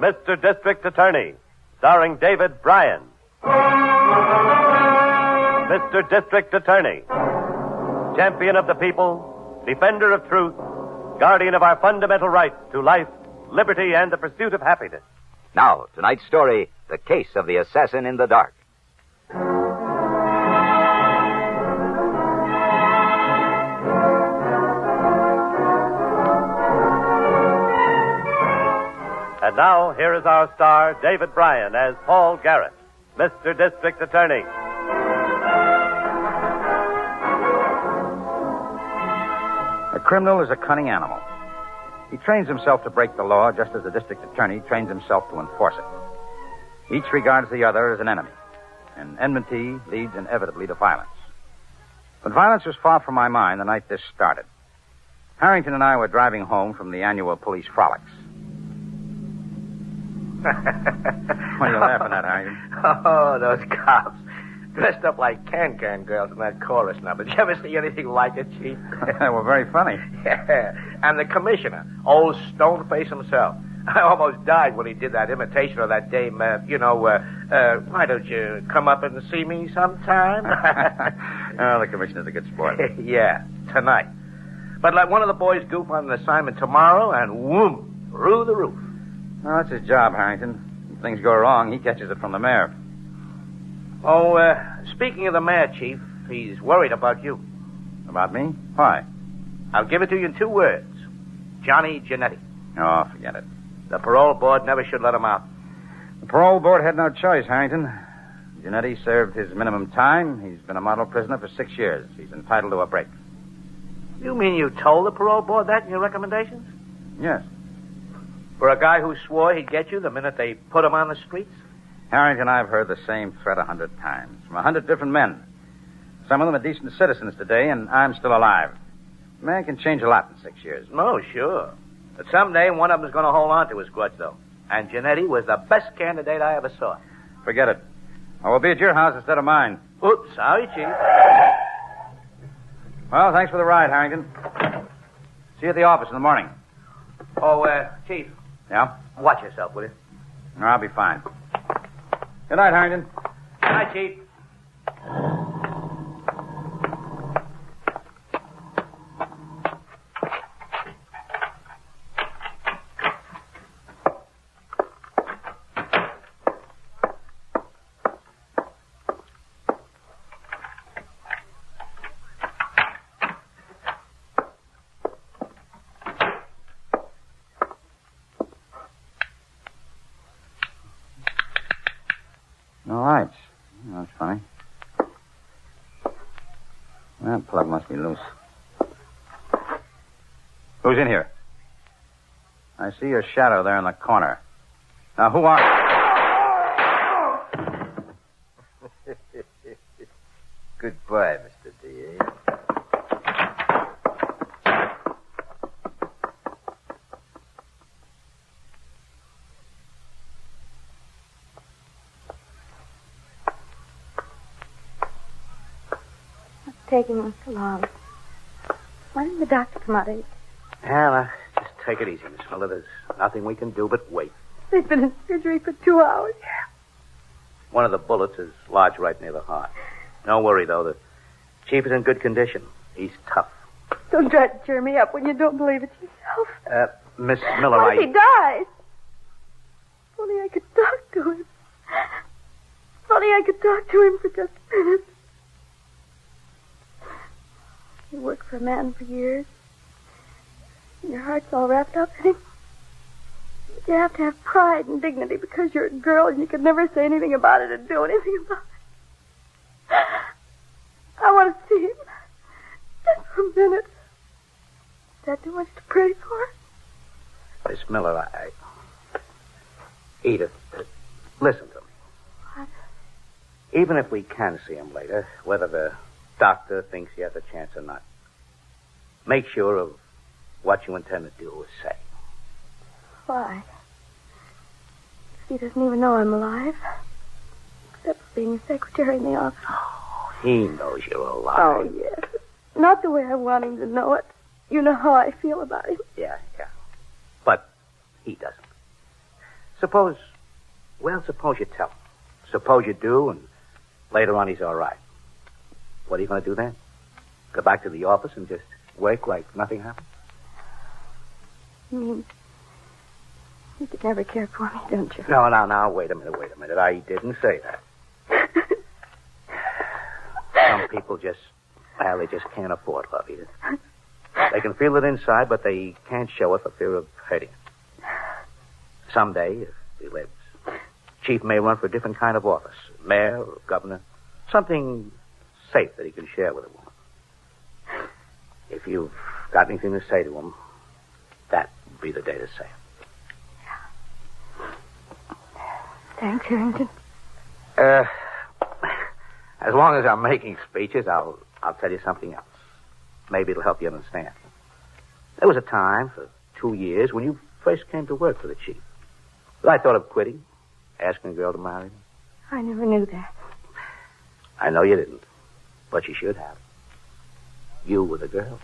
Mr. District Attorney, starring David Bryan. Mr. District Attorney, champion of the people, defender of truth, guardian of our fundamental rights to life, liberty, and the pursuit of happiness. Now, tonight's story, The Case of the Assassin in the Dark. And now, here is our star, David Bryan, as Paul Garrett, Mr. District Attorney. A criminal is a cunning animal. He trains himself to break the law just as the district attorney trains himself to enforce it. Each regards the other as an enemy, and enmity leads inevitably to violence. But violence was far from my mind the night this started. Harrington and I were driving home from the annual police frolics. What are you laughing at, Harrington? Oh, those cops. Dressed up like can-can girls in that chorus number. Did you ever see anything like it, Chief? They were very funny. Yeah. And the commissioner, old Stoneface himself. I almost died when he did that imitation of that dame, why don't you come up and see me sometime? Oh, the commissioner's a good sport. Yeah, tonight. But let one of the boys goof on an assignment tomorrow, and whoom, through the roof. Well, that's his job, Harrington. If things go wrong, he catches it from the mayor. Oh, speaking of the mayor, Chief, he's worried about you. About me? Why? I'll give it to you in 2 words. Johnny Giannetti. Oh, forget it. The parole board never should let him out. The parole board had no choice, Harrington. Giannetti served his minimum time. He's been a model prisoner for 6 years. He's entitled to a break. You mean you told the parole board that in your recommendations? Yes. For a guy who swore he'd get you the minute they put him on the streets? Harrington, I've heard the same threat 100 times from 100 different men. Some of them are decent citizens today, and I'm still alive. A man can change a lot in 6 years. Oh, sure. But someday one of them's going to hold on to his grudge, though. And Giannetti was the best candidate I ever saw. Forget it. I will be at your house instead of mine. Oops, sorry, Chief. Well, thanks for the ride, Harrington. See you at the office in the morning. Oh, Chief. Yeah? Watch yourself, will you? I'll be fine. Good night, Harrington. Good night, Chief. No lights. Oh, that's funny. That plug must be loose. Who's in here? I see your shadow there in the corner. Now, who are... Goodbye, Mr. D.A. Taking so long. Why didn't the doctor come out? Hannah, just take it easy, Miss Miller. There's nothing we can do but wait. They've been in surgery for 2 hours. One of the bullets is lodged right near the heart. Don't worry, though. The chief is in good condition. He's tough. Don't try to cheer me up when you don't believe it yourself. Miss Miller, What if he dies? If only I could talk to him. If only I could talk to him for just a minute. You work for a man for years. And your heart's all wrapped up in him. You have to have pride and dignity because you're a girl and you could never say anything about it or do anything about it. I want to see him. Just for a minute. Is that too much to pray for? Miss Miller, Edith, listen to me. What? Even if we can see him later, whether the doctor thinks he has a chance or not, make sure of what you intend to do or say. Why? He doesn't even know I'm alive. Except for being a secretary in the office. Oh, he knows you're alive. Oh, yes. Not the way I want him to know it. You know how I feel about him. Yeah. But he doesn't. Suppose you tell him. Suppose you do, and later on he's all right. What are you going to do then? Go back to the office and just wake like nothing happened? You mean you could never care for me, don't you? No, wait a minute. I didn't say that. Some people just can't afford love, Edith. They can feel it inside, but they can't show it for fear of hurting it. Someday, if he lives, Chief may run for a different kind of office. Mayor or governor. Something safe that he can share with a woman. If you've got anything to say to him, that would be the day to say it. Thanks, Harrington. As long as I'm making speeches, I'll tell you something else. Maybe it'll help you understand. There was a time for 2 years when you first came to work for the chief. But I thought of quitting, asking a girl to marry me. I never knew that. I know you didn't, but you should have. You were the girl.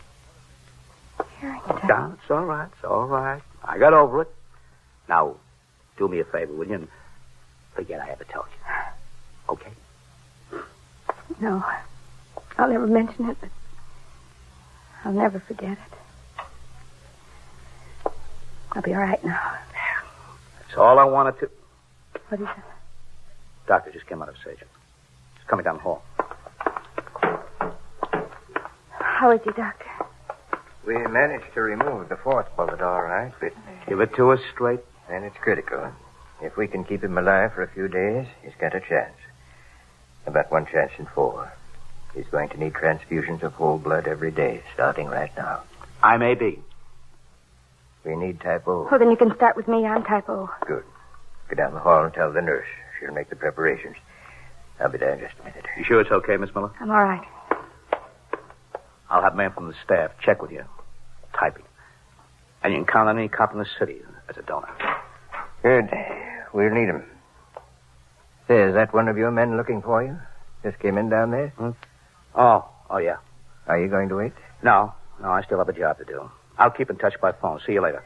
Harrington. No, it's all right. I got over it. Now, do me a favor, will you, and forget I ever told you. Okay? No, I'll never mention it, but I'll never forget it. I'll be all right now. That's all I wanted to... What is it? Doctor just came out of surgery. He's coming down the hall. How is he, Doctor? We managed to remove the fourth bullet all right, but... Give it to us straight. And it's critical. If we can keep him alive for a few days, he's got a chance. About 1 chance in 4. He's going to need transfusions of whole blood every day, starting right now. I may be. We need type O. Oh, then you can start with me. I'm type O. Good. Go down the hall and tell the nurse. She'll make the preparations. I'll be there in just a minute. You sure it's okay, Miss Miller? I'm all right. I'll have a man from the staff check with you. Typing. And you can count on any cop in the city as a donor. Good. We'll need him. Say, is that one of your men looking for you? Just came in down there? Oh, yeah. Are you going to wait? No, I still have a job to do. I'll keep in touch by phone. See you later.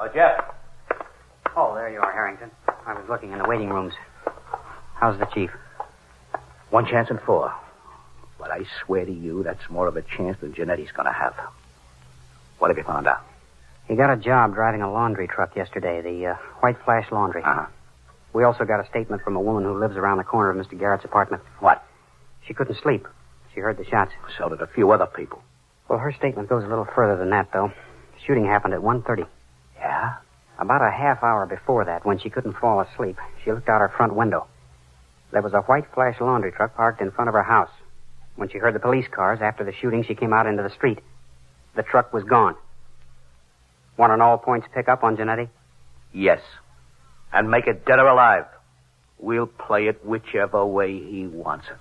Oh, Jeff. Oh, there you are, Harrington. I was looking in the waiting rooms. How's the chief? 1 chance in 4. But I swear to you, that's more of a chance than Janetti's going to have. What have you found out? He got a job driving a laundry truck yesterday, the White Flash Laundry. Uh-huh. We also got a statement from a woman who lives around the corner of Mr. Garrett's apartment. What? She couldn't sleep. She heard the shots. So did a few other people. Well, her statement goes a little further than that, though. The shooting happened at 1:30. Yeah? About a half hour before that, when she couldn't fall asleep, she looked out her front window. There was a White Flash laundry truck parked in front of her house. When she heard the police cars after the shooting, she came out into the street. The truck was gone. Want an all-points pickup on Janetti? Yes. And make it dead or alive. We'll play it whichever way he wants it.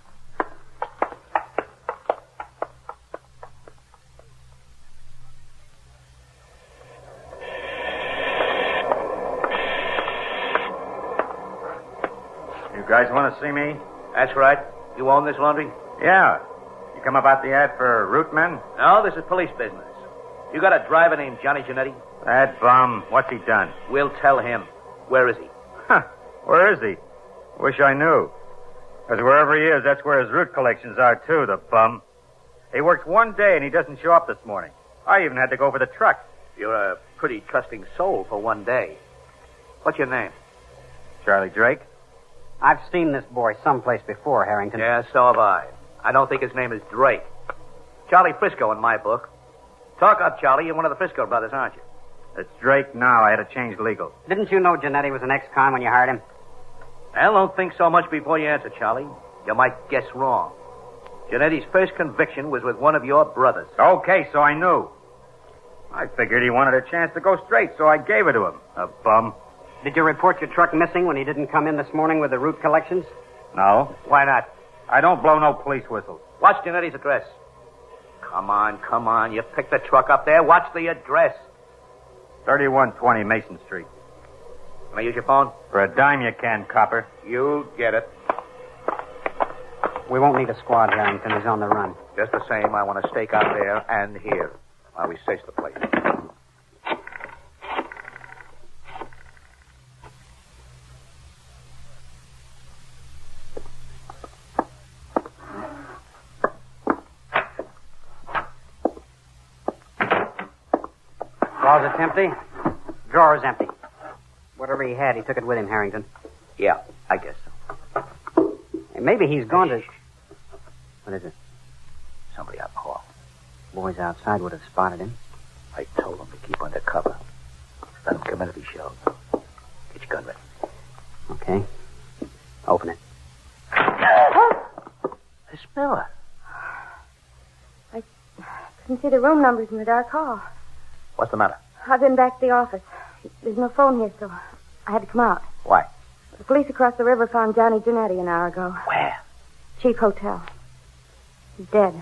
You guys want to see me? That's right. You own this laundry? Yeah. You come about the ad for root men? No, this is police business. You got a driver named Johnny Janetti? That bum. What's he done? We'll tell him. Where is he? Huh. Where is he? Wish I knew. Because wherever he is, that's where his root collections are, too, the bum. He worked 1 day and he doesn't show up this morning. I even had to go for the truck. You're a pretty trusting soul for 1 day. What's your name? Charlie Drake? I've seen this boy someplace before, Harrington. Yeah, so have I. I don't think his name is Drake. Charlie Frisco in my book. Talk up, Charlie. You're one of the Frisco brothers, aren't you? It's Drake now. I had to change legal. Didn't you know Janetti was an ex-con when you hired him? Well, don't think so much before you answer, Charlie. You might guess wrong. Janetti's first conviction was with one of your brothers. Okay, so I knew. I figured he wanted a chance to go straight, so I gave it to him. A bum. Did you report your truck missing when he didn't come in this morning with the root collections? No. Why not? I don't blow no police whistles. Watch Janetti's address. Come on. You picked the truck up there. Watch the address. 3120 Mason Street. Can I use your phone? For a dime you can, copper. You get it. We won't need a squad, Harrington. He's on the run. Just the same, I want to stake out there and here while we search the place. Closet's empty. Drawer's empty. Whatever he had, he took it with him, Harrington. Yeah, I guess so. Hey, maybe he's gone to... What is it? Somebody out in the hall. Boys outside would have spotted him. I told him to keep under cover. Let him come in if he shows. Get your gun ready. Okay. Open it. Miss Miller. I couldn't see the room numbers in the dark hall. What's the matter? I've been back to the office. There's no phone here, so I had to come out. Why? The police across the river found Johnny Giannetti an hour ago. Where? Chief Hotel. He's dead.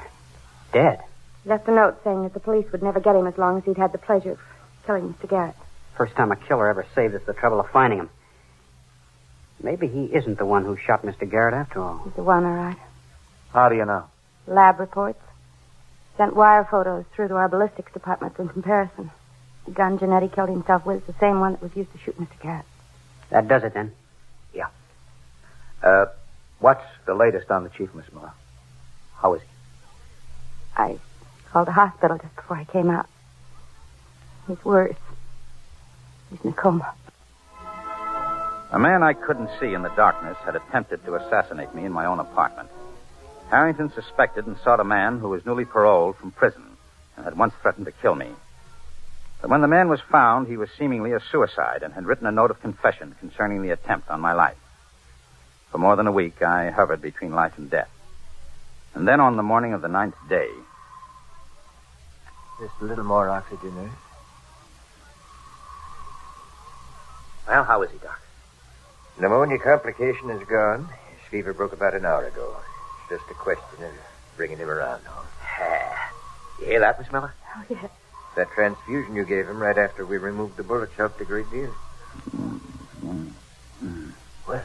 Dead? He left a note saying that the police would never get him as long as he'd had the pleasure of killing Mr. Garrett. First time a killer ever saved us the trouble of finding him. Maybe he isn't the one who shot Mr. Garrett after all. He's the one, all right. How do you know? Lab reports. Sent wire photos through to our ballistics department for comparison. The gun Giannetti killed himself with is the same one that was used to shoot Mr. Garrett. That does it, then. Yeah. What's the latest on the chief, Miss Miller? How is he? I called the hospital just before I came out. He's worse. He's in a coma. A man I couldn't see in the darkness had attempted to assassinate me in my own apartment. Harrington suspected and sought a man who was newly paroled from prison and had once threatened to kill me. But when the man was found, he was seemingly a suicide and had written a note of confession concerning the attempt on my life. For more than a week, I hovered between life and death. And then on the morning of the 9th day... Just a little more oxygen, nurse. Well, how is he, Doc? Pneumonia complication is gone. His fever broke about an hour ago. It's just a question of bringing him around now. You hear that, Miss Miller? Oh, yes. That transfusion you gave him right after we removed the bullets helped a great deal. Well,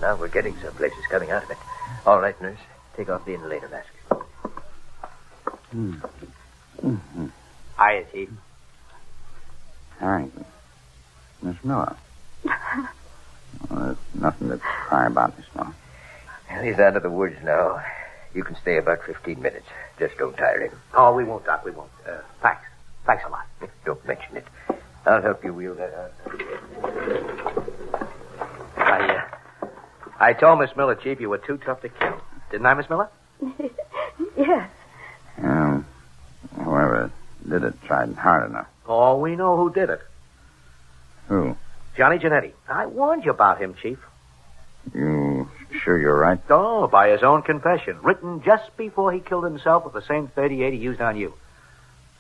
now we're getting some places coming out of it. All right, nurse. Take off the inhalator mask. Hiya, Chief. Harrington. Miss Miller. Well, there's nothing to cry about, Miss Miller. Well, he's out of the woods now. You can stay about 15 minutes. Just don't tire him. Oh, we won't, Doc. We won't. Thanks. Thanks a lot. Don't mention it. I'll help you wheel that out. I told Miss Miller, Chief, you were too tough to kill. Didn't I, Miss Miller? Yes. Whoever did it tried hard enough. Oh, we know who did it. Who? Johnny Giannetti. I warned you about him, Chief. You sure you're right? Oh, by his own confession. Written just before he killed himself with the same .38 he used on you.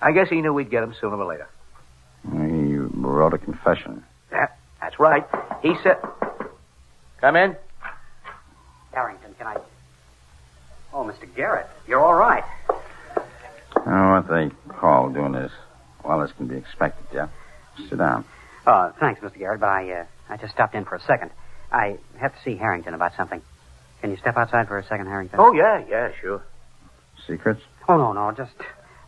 I guess he knew we'd get him sooner or later. He wrote a confession. Yeah, that's right. He said... Come in. Harrington, can I... Oh, Mr. Garrett, you're all right. What they call doing as well as can be expected, Jeff. Sit down. Oh, thanks, Mr. Garrett, but I just stopped in for a second. I have to see Harrington about something. Can you step outside for a second, Harrington? Oh, yeah, sure. Secrets? Oh, no, just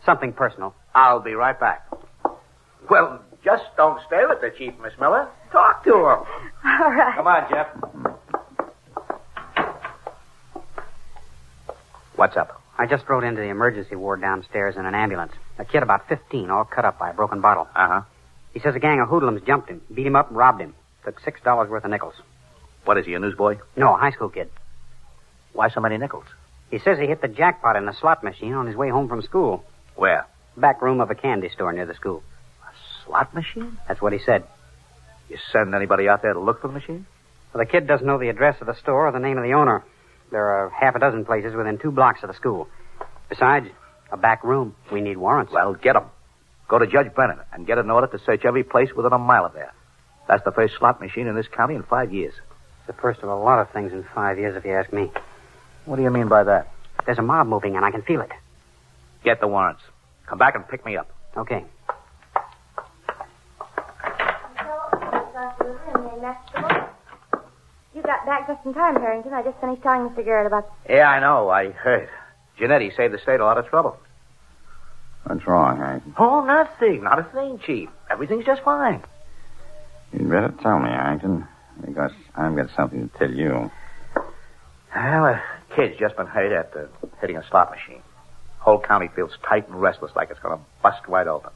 something personal. I'll be right back. Well, just don't stare at the Chief, Miss Miller. Talk to him. All right. Come on, Jeff. What's up? I just rode into the emergency ward downstairs in an ambulance. A kid about 15, all cut up by a broken bottle. Uh-huh. He says a gang of hoodlums jumped him, beat him up, and robbed him. Took $6 worth of nickels. What is he, a newsboy? No, a high school kid. Why so many nickels? He says he hit the jackpot in a slot machine on his way home from school. Where? Back room of a candy store near the school. A slot machine? That's what he said. You send anybody out there to look for the machine? Well, the kid doesn't know the address of the store or the name of the owner. There are half a dozen places within 2 blocks of the school. Besides, a back room. We need warrants. Well, get them. Go to Judge Brennan and get an order to search every place within a mile of there. That's the first slot machine in this county in 5 years. It's the first of a lot of things in 5 years, if you ask me. What do you mean by that? There's a mob moving in. I can feel it. Get the warrants. Come back and pick me up. Okay. You got back just in time, Harrington. I just finished telling Mr. Garrett about... Yeah, I know. I heard. Giannetti saved the state a lot of trouble. What's wrong, Harrington? Oh, nothing. Not a thing, Chief. Everything's just fine. You'd better tell me, Harrington, because I've got something to tell you. Well, a kid's just been hurt after hitting a slot machine. Whole county feels tight and restless like it's going to bust wide open.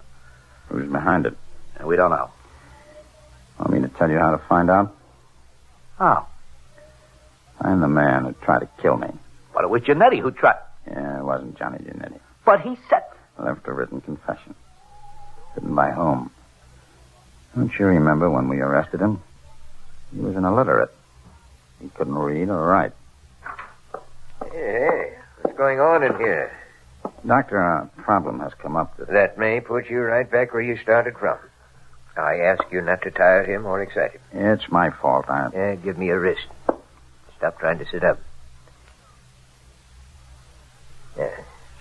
Who's behind it? We don't know. Want me to tell you how to find out? Oh. I'm the man who tried to kill me. But it was Giannetti who tried... Yeah, it wasn't Johnny Giannetti. But he said... Left a written confession. Written by Holmes. Don't you remember when we arrested him? He was an illiterate. He couldn't read or write. Hey, what's going on in here? Doctor, a problem has come up That may put you right back where you started from. I ask you not to tire him or excite him. It's my fault. Give me a wrist. Stop trying to sit up. His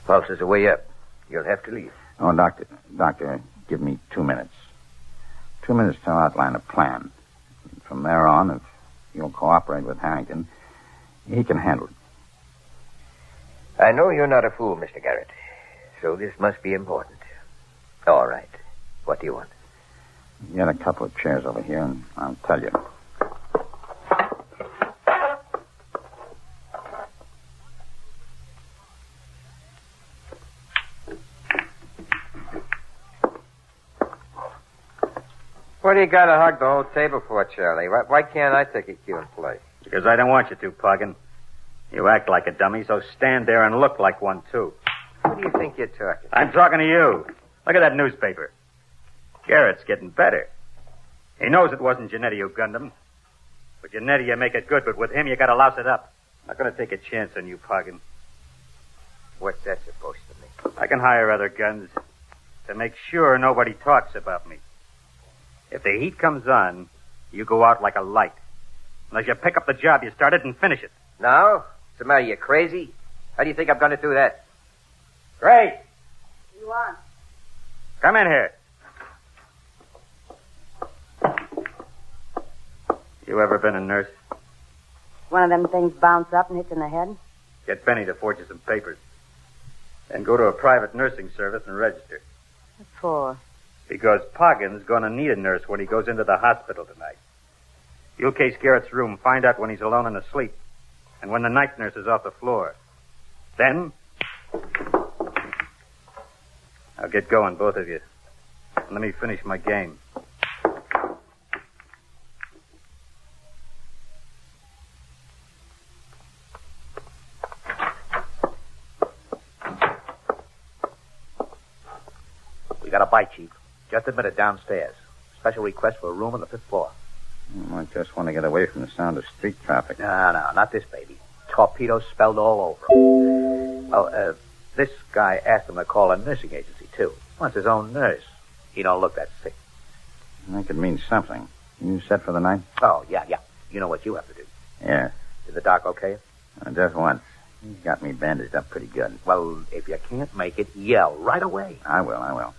pulse is way up. You'll have to leave. Oh, Doctor, give me 2 minutes. 2 minutes to outline a plan. From there on, if you'll cooperate with Harrington, he can handle it. I know you're not a fool, Mr. Garrett. So this must be important. All right. What do you want? Get a couple of chairs over here, and I'll tell you. What do you got to hug the whole table for, Charlie? Why can't I take a cue and play? Because I don't want you to, Poggin. You act like a dummy, so stand there and look like one, too. Who do you think you're talking to? I'm talking to you. Look at that newspaper. Garrett's getting better. He knows it wasn't Giannetti who gunned him. With Giannetti, you make it good, but with him, you gotta louse it up. I'm not gonna take a chance on you, Poggin. What's that supposed to mean? I can hire other guns to make sure nobody talks about me. If the heat comes on, you go out like a light. Unless you pick up the job you started and finish it. No? What's the matter? You crazy? How do you think I'm going to do that? Great. You want? Come in here. You ever been a nurse? One of them things bounce up and hit you in the head? Get Benny to forge you some papers. Then go to a private nursing service and register. What for? Because Poggin's going to need a nurse when he goes into the hospital tonight. You'll case Garrett's room, find out when he's alone and asleep, and when the night nurse is off the floor. Then, I'll get going, both of you. And let me finish my game. We got a bite, Chief. Just admitted downstairs. Special request for a room on the 5th floor. I just want to get away from the sound of street traffic. No, not this baby. Torpedoes spelled all over him. Oh, this guy asked him to call a nursing agency, too. Wants his own nurse. He don't look that sick. That could mean something. You set for the night? Oh, yeah. You know what you have to do. Yeah. Did the doc okay? Just once. He's got me bandaged up pretty good. Well, if you can't make it, yell right away. I will.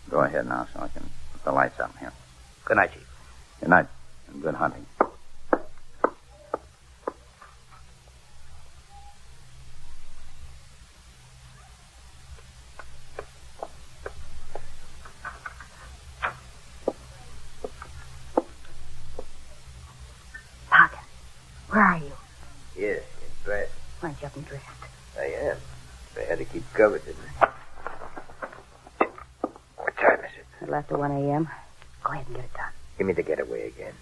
Go ahead now so I can put the lights up here. Good night, Chief. Good night, and good hunting. Poggin, where are you? Yes, it's dressed. Why aren't you up and dressed? I am. I had to keep covered, didn't I? What time is it? A little after 1 a.m. Go ahead and get it done. Give me the getaway again.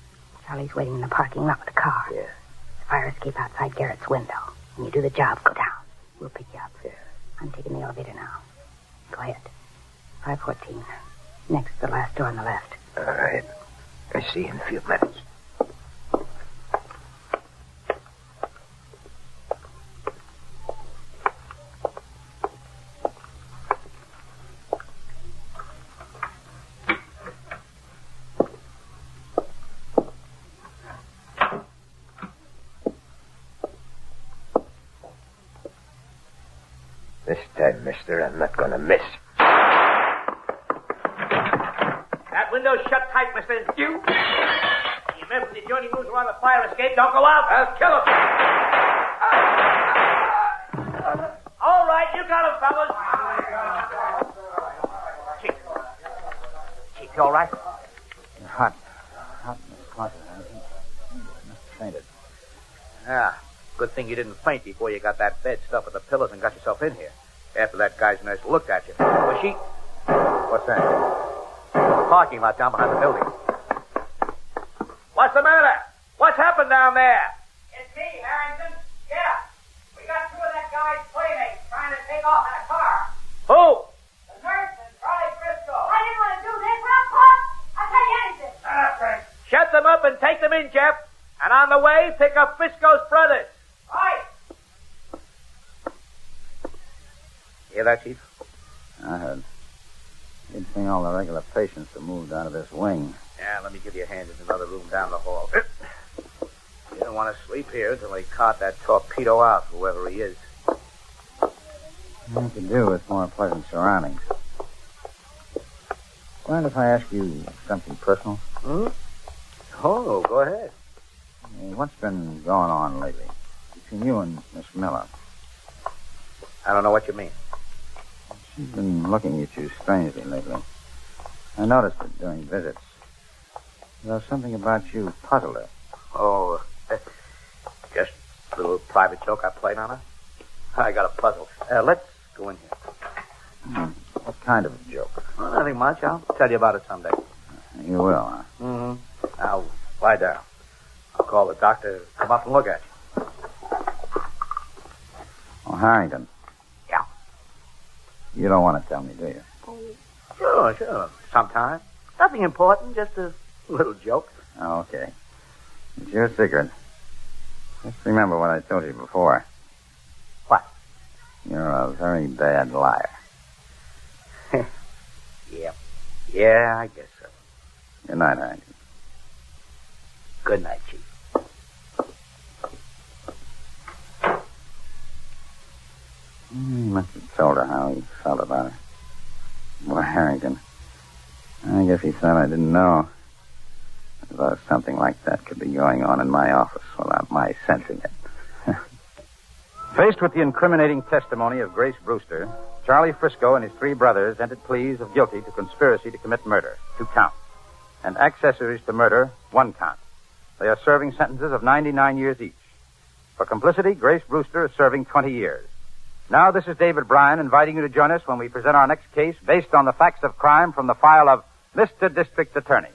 Charlie's waiting in the parking lot with the car. Yeah. The fire escape outside Garrett's window. When you do the job, go down. We'll pick you up. Yeah. I'm taking the elevator now. Go ahead. 514. Next to the last door on the left. All right. I see you in a few minutes. This time, mister, I'm not going to miss. That window's shut tight, mister. You remember the journey moves around the fire escape. Don't go out. I'll kill him. All right, you got him, fellas. Chief, you all right? Hot in this closet. He must have fainted. Yeah. Good thing you didn't faint before you got that bed stuffed with the pillows and got yourself in here. After that guy's nurse looked at you. Was she... What's that? parking lot down behind the building. What's the matter? What's happened down there? It's me, Harrington. Yeah. We got two of that guy's playmates trying to take off in a car. Who? The nurse and Charlie Frisco. I didn't want to do this, but I'm caught. I'll tell you anything. Shut them up and take them in, Jeff. And on the way, pick up Frisco's brothers. Right. Hear that, Chief? I heard. You'd seen all the regular patients that moved out of this wing. Yeah, let me give you a hand in another room down the hall. You don't want to sleep here until they cart that torpedo out, whoever he is. I could do with more pleasant surroundings. Mind if I ask you something personal? Hmm? Oh, go ahead. What's been going on lately between you and Miss Miller? I don't know what you mean. She's been looking at you strangely lately. I noticed it during visits. There's something about you puzzled her. Oh, just a little private joke I played on her. I got a puzzle. Let's go in here. What kind of a joke? Well, nothing much. I'll tell you about it someday. You will, huh? Mm-hmm. Now, lie down. I'll call the doctor to come up and look at you. Oh, Harrington. Yeah. You don't want to tell me, do you? Sure. Sometime. Nothing important, just a little joke. Oh, okay. It's your secret. Just remember what I told you before. What? You're a very bad liar. Yeah, I guess so. Good night, Harrington. Good night, Chief. He must have told her how he felt about her. Boy, Harrington. I guess he thought I didn't know. I thought something like that could be going on in my office without my sensing it. Faced with the incriminating testimony of Grace Brewster, Charlie Frisco and his three brothers entered pleas of guilty to conspiracy to commit murder, 2 counts, and accessories to murder, 1 count. They are serving sentences of 99 years each. For complicity, Grace Brewster is serving 20 years. Now, this is David Bryan inviting you to join us when we present our next case based on the facts of crime from the file of Mr. District Attorney.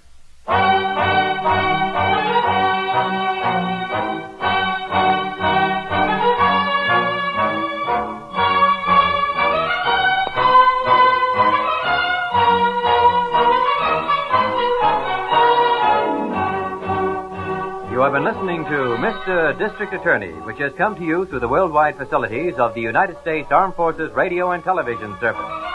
You have been listening to Mr. District Attorney, which has come to you through the worldwide facilities of the United States Armed Forces Radio and Television Service.